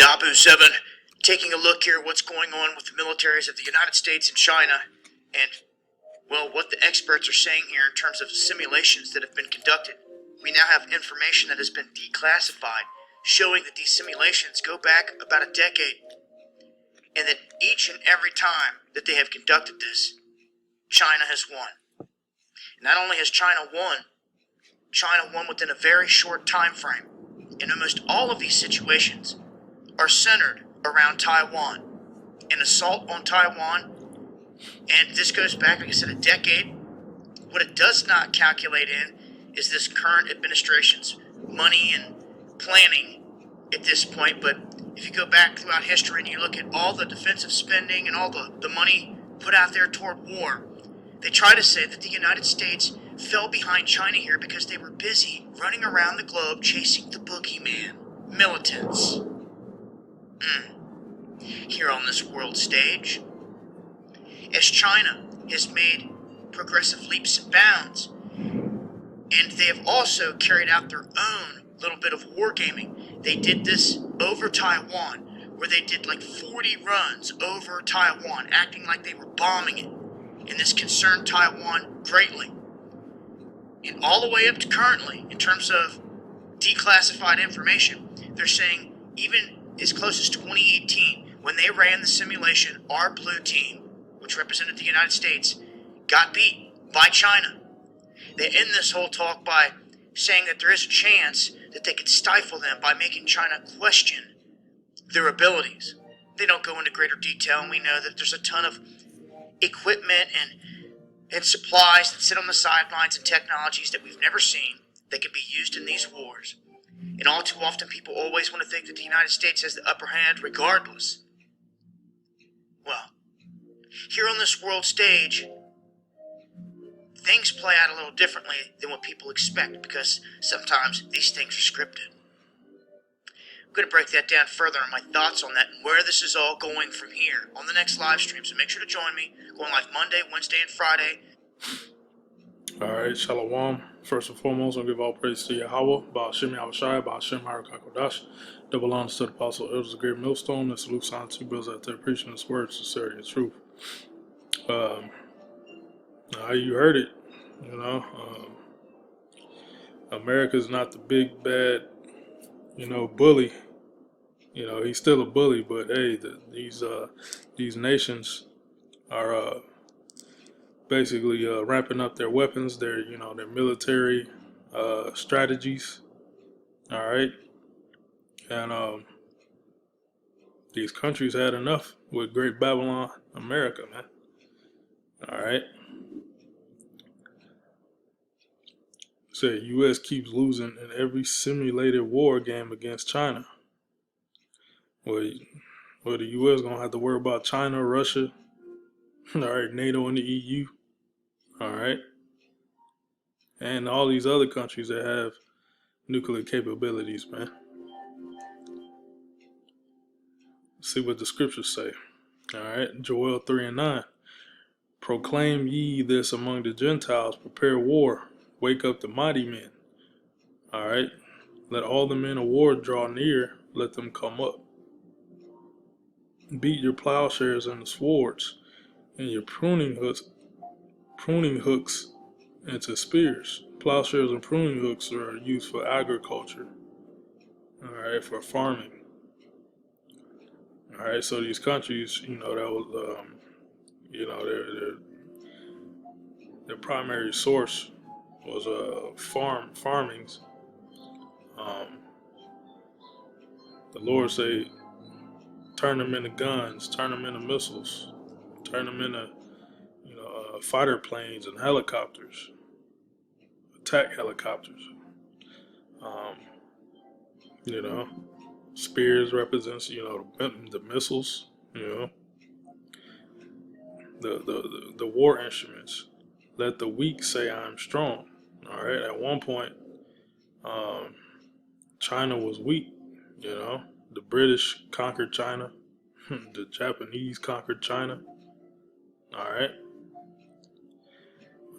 Abu 7, taking a look here at what's going on with the militaries of the United States and China, and, well, what the experts are saying here in terms of simulations that have been conducted. We now have information that has been declassified, showing that these simulations go back about a decade, and that each and every time that they have conducted this, China has won. Not only has China won within a very short time frame, and almost all of these situations are centered around Taiwan. An assault on Taiwan, and this goes back, like I said, a decade. What it does not calculate in is this current administration's money and planning at this point, but if you go back throughout history and you look at all the defensive spending and all the money put out there toward war, they try to say that the United States fell behind China here because they were busy running around the globe chasing the boogeyman, militants. Here on this world stage, as China has made progressive leaps and bounds, and they have also carried out their own little bit of wargaming. They did this over Taiwan, where they did like 40 runs over Taiwan, acting like they were bombing it, and this concerned Taiwan greatly. And all the way up to currently, in terms of declassified information, they're saying even as close as 2018, when they ran the simulation, our blue team, which represented the United States, got beat by China. They end this whole talk by saying that there is a chance that they could stifle them by making China question their abilities. They don't go into greater detail, and we know that there's a ton of equipment and supplies that sit on the sidelines and technologies that we've never seen that can be used in these wars. And all too often people always want to think that the United States has the upper hand regardless. Well, here on this world stage, things play out a little differently than what people expect, because sometimes these things are scripted. I'm going to break that down further on my thoughts on that and where this is all going from here on the next live stream. So make sure to join me. Going live Monday, Wednesday, and Friday. Alright, Shalom. First and foremost, I'll give all praise to Yahweh, Ba'ashem Yahushai, Ba'ashem Harakakodash. Double honors to the Apostle Elders of Great Millstone, and salute sign to brothers out there preaching this word, sincerity, and truth. Now you heard it, you know. America's not the big bad, bully. He's still a bully, but hey, these nations are basically ramping up their weapons, their military strategies. All right, and these countries had enough with Great Babylon, America, man. All right. So U.S. keeps losing in every simulated war game against China. Well, the U.S. gonna have to worry about China, Russia, all right, NATO and the EU, all right, and all these other countries that have nuclear capabilities, man. Let's see what the scriptures say. All right, Joel 3:9. Proclaim ye this among the Gentiles, prepare war, wake up the mighty men. All right, let all the men of war draw near, let them come up. Beat your plowshares and the swords, and your pruning hooks into spears. Plowshares and pruning hooks are used for agriculture. All right, for farming. All right, so these countries, that was, their primary source was farmings. The Lord say, turn them into guns, turn them into missiles, turn them into, fighter planes and helicopters, attack helicopters. Spears represents, the missiles, the war instruments. Let the weak say I'm strong. All right. At one point, China was weak. The British conquered China. The Japanese conquered China. All right.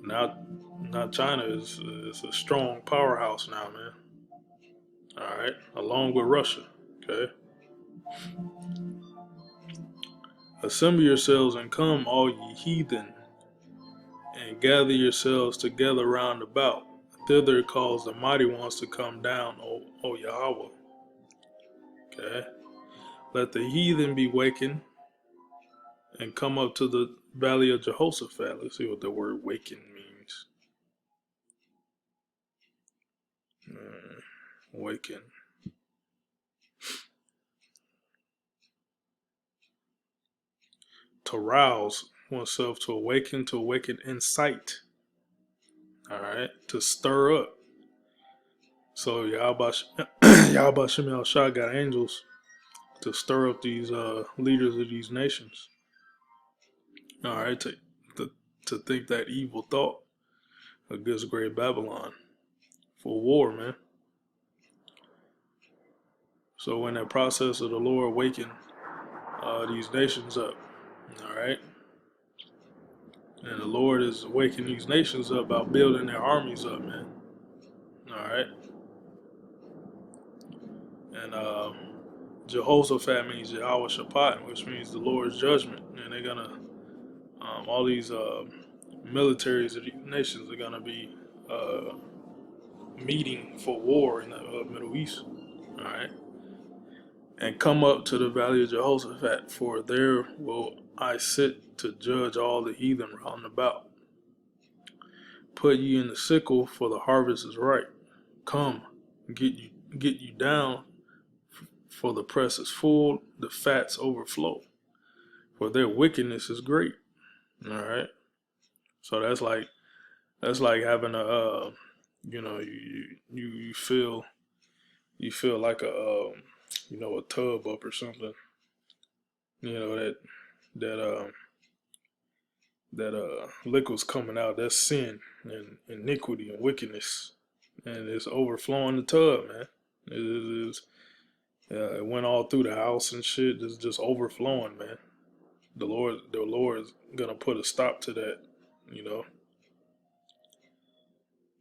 Now China is a strong powerhouse now, man. All right. Along with Russia. Okay. Assemble yourselves and come, all ye heathen, and gather yourselves together round about. Thither cause the mighty ones to come down, O Yahweh. Okay. Let the heathen be wakened and come up to the valley of Jehoshaphat. Let's see what the word waken means. Waken. To rouse oneself, to awaken insight. All right. To stir up. So Yahweh Shem Shah got angels to stir up these leaders of these nations. All right, to think that evil thought against great Babylon for war, man. So in that process of the Lord waking these nations up, all right, and the Lord is waking these nations up by building their armies up, man. All right, and Jehoshaphat means Yahweh Shaphat, which means the Lord's judgment, and they're gonna all these militaries of these nations are gonna be meeting for war in the Middle East. All right, and come up to the valley of Jehoshaphat, for there will I sit to judge all the heathen round about. Put ye in the sickle, for the harvest is ripe. Come, get you down, for the press is full, the fats overflow, for their wickedness is great. All right, so that's like having a you feel like a a tub up or something. That liquid's coming out. That's sin and iniquity and wickedness, and it's overflowing the tub, man. It went all through the house and shit. It's just overflowing, man. The Lord is gonna put a stop to that,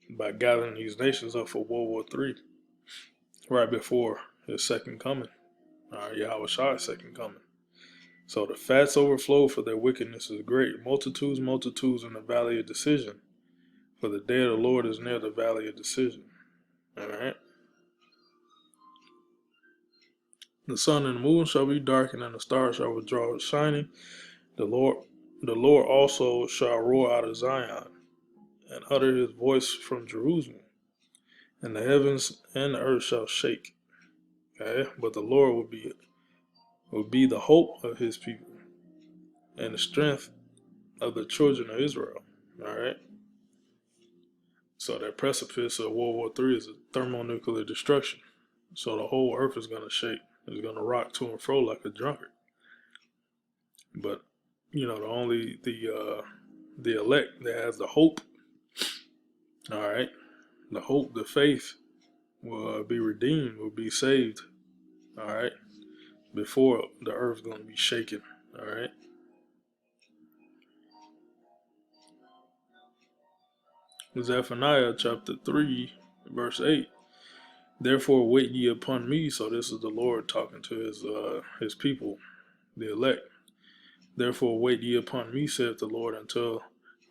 by gathering these nations up for World War III, right before His second coming, Yahweh Shah's second coming. So the fats overflow, for their wickedness is great. Multitudes in the valley of decision. For the day of the Lord is near the valley of decision. All right. The sun and the moon shall be darkened, and the stars shall withdraw shining. The Lord also shall roar out of Zion, and utter His voice from Jerusalem. And the heavens and the earth shall shake. Okay. But the Lord will be the hope of His people, and the strength of the children of Israel. All right. So that precipice of World War III is a thermonuclear destruction. So the whole earth is going to shake. It's going to rock to and fro like a drunkard. But the elect that has the hope, all right, the hope, the faith will be redeemed, will be saved, all right, before the earth's going to be shaken, all right. Zephaniah chapter 3, verse 8. Therefore wait ye upon me. So this is the Lord talking to his people, the elect. Therefore wait ye upon me, saith the Lord, until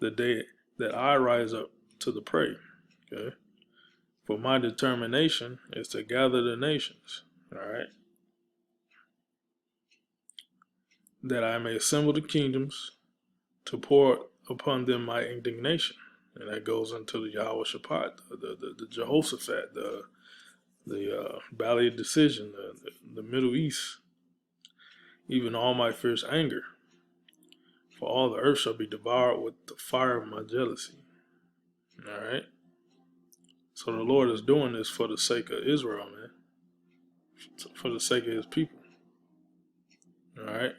the day that I rise up to the prey. Okay. For my determination is to gather the nations. All right. That I may assemble the kingdoms, to pour upon them my indignation. And that goes into the Yahweh Shaphat, the Jehoshaphat, the Valley of Decision, the Middle East, even all my fierce anger. For all the earth shall be devoured with the fire of my jealousy. All right. So the Lord is doing this for the sake of Israel, man. For the sake of His people. All right.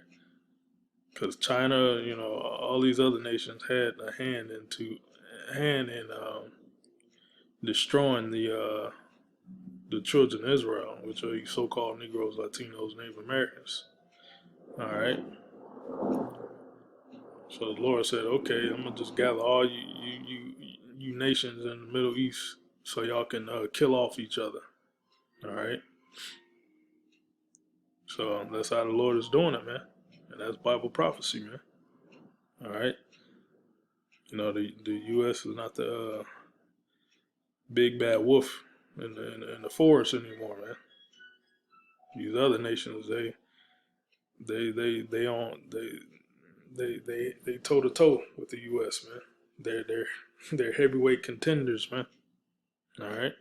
Because China, all these other nations had a hand in destroying the children of Israel, which are these so-called Negroes, Latinos, Native Americans. All right. So the Lord said, "Okay, I'm gonna just gather all you nations in the Middle East, so y'all can kill off each other." All right. So that's how the Lord is doing it, man. And that's Bible prophecy, man. All right. You know, the U.S. is not the big bad wolf in the forest anymore, man. These other nations, they toe to toe with the U.S., man. They're heavyweight contenders, man. All right.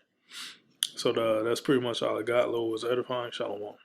So that's pretty much all I got. Lord was edifying. Shalom.